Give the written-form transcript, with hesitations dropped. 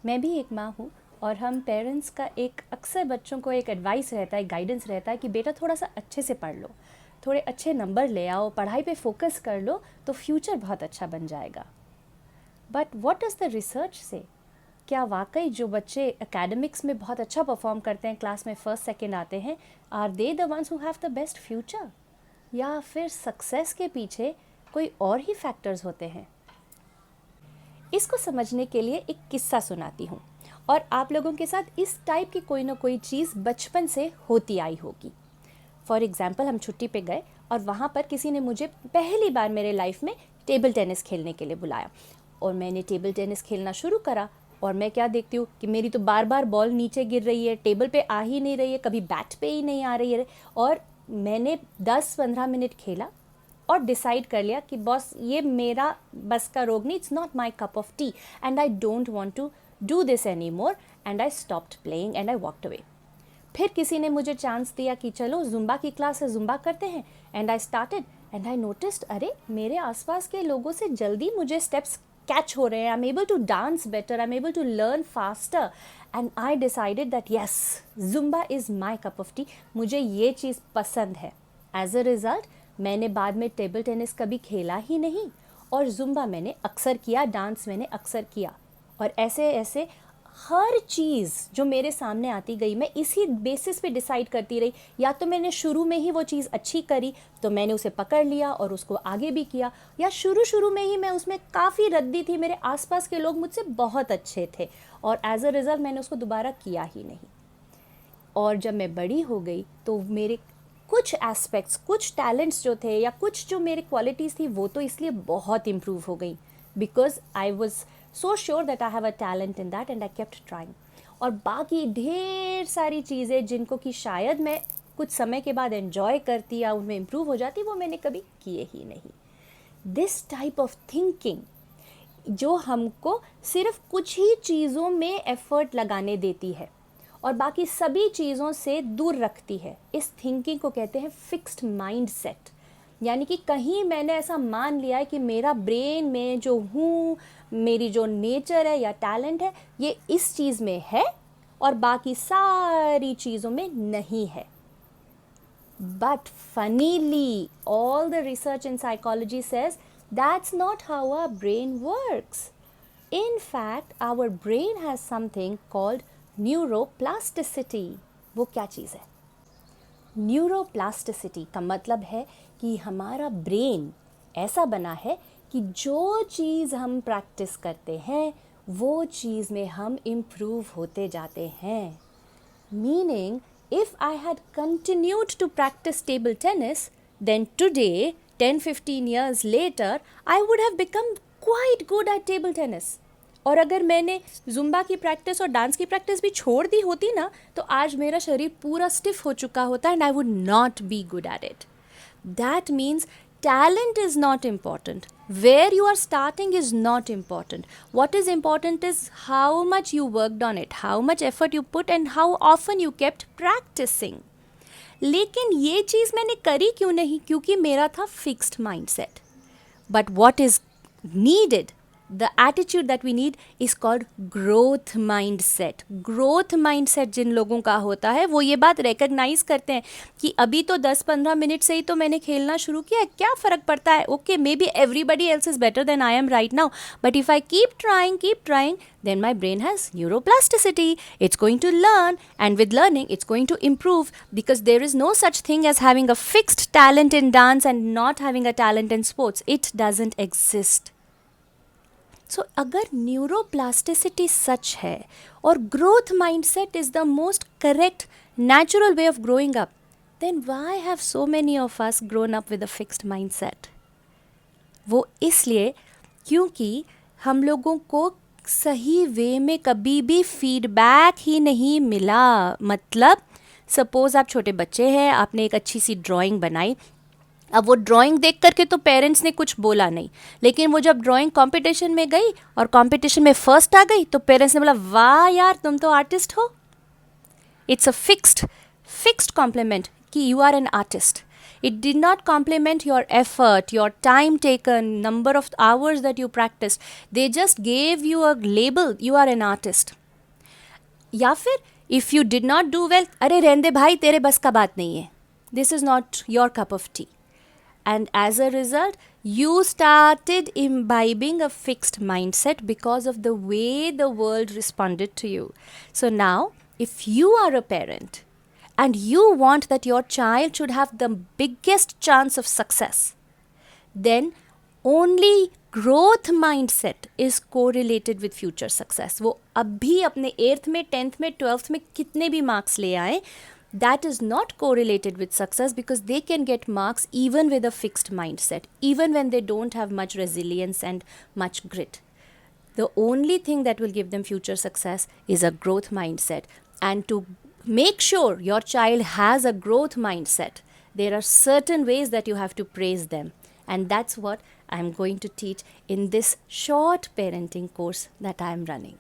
मैं भी एक माँ हूँ और हम पेरेंट्स का एक अक्सर बच्चों को एक एडवाइस रहता है, गाइडेंस रहता है कि बेटा थोड़ा सा अच्छे से पढ़ लो, थोड़े अच्छे नंबर ले आओ, पढ़ाई पे फोकस कर लो तो फ्यूचर बहुत अच्छा बन जाएगा। But what does the research से? क्या वाकई जो बच्चे एकेडमिक्स में बहुत अच्छा परफॉर्म करते हैं, क्लास में फर्स्ट सेकंड आते हैं, are they the ones who have the best future? या फिर सक्सेस के पीछे कोई और ही फैक्टर्स होते हैं? इसको समझने के लिए एक किस्सा सुनाती हूँ और आप लोगों के साथ इस टाइप की कोई ना कोई चीज़ बचपन से होती आई होगी। फॉर एग्ज़ाम्पल, हम छुट्टी पे गए और वहाँ पर किसी ने मुझे पहली बार मेरे लाइफ में टेबल टेनिस खेलने के लिए बुलाया और मैंने टेबल टेनिस खेलना शुरू करा। और मैं क्या देखती हूँ कि मेरी तो बार बार बॉल नीचे गिर रही है, टेबल पे आ ही नहीं रही है, कभी बैट पे ही नहीं आ रही है। और मैंने 10-15 मिनट खेला और डिसाइड कर लिया कि बॉस ये मेरा बस का रोग नहीं, it's not my cup of tea and I don't want to do this any more and I stopped playing and I walked away. फिर किसी ने मुझे चांस दिया कि चलो जुम्बा की क्लास है, जुम्बा करते हैं, and I started and I noticed अरे मेरे आसपास के लोगों से जल्दी मुझे स्टेप्स कैच हो रहे हैं, I am able to dance better, I am able to learn faster and I decided that yes, Zumba is my cup of tea, मुझे ये चीज़ पसंद है। एज अ रिज़ल्ट मैंने बाद में टेबल टेनिस कभी खेला ही नहीं और जुम्बा मैंने अक्सर किया, डांस मैंने अक्सर किया। और ऐसे ऐसे हर चीज़ जो मेरे सामने आती गई मैं इसी बेसिस पे डिसाइड करती रही। या तो मैंने शुरू में ही वो चीज़ अच्छी करी तो मैंने उसे पकड़ लिया और उसको आगे भी किया, या शुरू में ही मैं उसमें काफ़ी रद्दी थी, मेरे आसपास के लोग मुझसे बहुत अच्छे थे और एज अ रिज़ल्ट मैंने उसको दोबारा किया ही नहीं। और जब मैं बड़ी हो गई तो मेरे कुछ एस्पेक्ट्स, कुछ टैलेंट्स जो थे या कुछ जो मेरे क्वालिटीज़ थी वो तो इसलिए बहुत इम्प्रूव हो गई because I was so sure that I have a talent in that and I kept trying. और बाकी ढेर सारी चीज़ें जिनको कि शायद मैं कुछ समय के बाद एन्जॉय करती या उनमें इम्प्रूव हो जाती, वो मैंने कभी किए ही नहीं। दिस टाइप ऑफ थिंकिंग जो हमको सिर्फ कुछ ही चीज़ों में एफर्ट लगाने देती है और बाकी सभी चीज़ों से दूर रखती है, इस थिंकिंग को कहते हैं फिक्स्ड माइंड सेट। यानी कि कहीं मैंने ऐसा मान लिया है कि मेरा ब्रेन में जो हूँ, मेरी जो नेचर है या टैलेंट है, ये इस चीज़ में है और बाकी सारी चीज़ों में नहीं है। But funnily, all the research in psychology says that's not how our brain works. In fact, our brain has something called neuroplasticity. वो क्या चीज़ है? न्यूरोप्लास्टिसिटी का मतलब है कि हमारा ब्रेन ऐसा बना है कि जो चीज़ हम प्रैक्टिस करते हैं वो चीज़ में हम इम्प्रूव होते जाते हैं। Meaning, if I had continued to practice table tennis, then today, 10-15 years later, I would have become quite good at table tennis. और अगर मैंने जुम्बा की प्रैक्टिस और डांस की प्रैक्टिस भी छोड़ दी होती ना, तो आज मेरा शरीर पूरा स्टिफ हो चुका होता and I would not be good at it. That means talent is not important. Where you are starting is not important. What is important is how much you worked on it, how much effort you put and how often you kept practicing. लेकिन ये चीज़ मैंने करी क्यों नहीं? क्योंकि मेरा था fixed mindset. But what is needed, the attitude that we need is called growth mindset. Growth mindset जिन लोगों का होता है वो ये बात recognize करते हैं कि अभी तो 10-15 मिनट से ही तो मैंने खेलना शुरू किया है, क्या फ़र्क पड़ता है? Okay, maybe everybody else is better than I am right now, but if I keep trying, then my brain has neuroplasticity. It's going to learn, and with learning, it's going to improve, because there is no such thing as having a fixed talent in dance and not having a talent in sports. It doesn't exist. सो अगर neuroplasticity सच है और growth mindset is the most correct natural way of growing up, then why have so many of us grown up with a fixed mindset? वो इसलिए क्योंकि हम लोगों को सही वे में कभी भी फीडबैक ही नहीं मिला। मतलब सपोज़ आप छोटे बच्चे हैं, आपने एक अच्छी सी ड्राइंग बनाई, अब वो ड्राइंग देख करके तो पेरेंट्स ने कुछ बोला नहीं, लेकिन वो जब ड्राइंग कंपटीशन में गई और कंपटीशन में फर्स्ट आ गई तो पेरेंट्स ने बोला वाह यार तुम तो आर्टिस्ट हो। इट्स अ फिक्स्ड कॉम्प्लीमेंट कि you are an artist. It did not complement your effort, your time taken, number of hours that you practiced. They just gave you a label, you are an artist. या फिर if you did not do well, अरे रहने दे भाई, तेरे बस का बात नहीं है. This is not your cup of tea. And as a result, you started imbibing a fixed mindset because of the way the world responded to you. So now, if you are a parent and you want that your child should have the biggest chance of success, then only growth mindset is correlated with future success. वो अभी अपने 8th में, 10th में, 12th में कितने भी marks ले आए, that is not correlated with success because they can get marks even with a fixed mindset, even when they don't have much resilience and much grit. The only thing that will give them future success is a growth mindset. And to make sure your child has a growth mindset, there are certain ways that you have to praise them. And that's what I'm going to teach in this short parenting course that I'm running.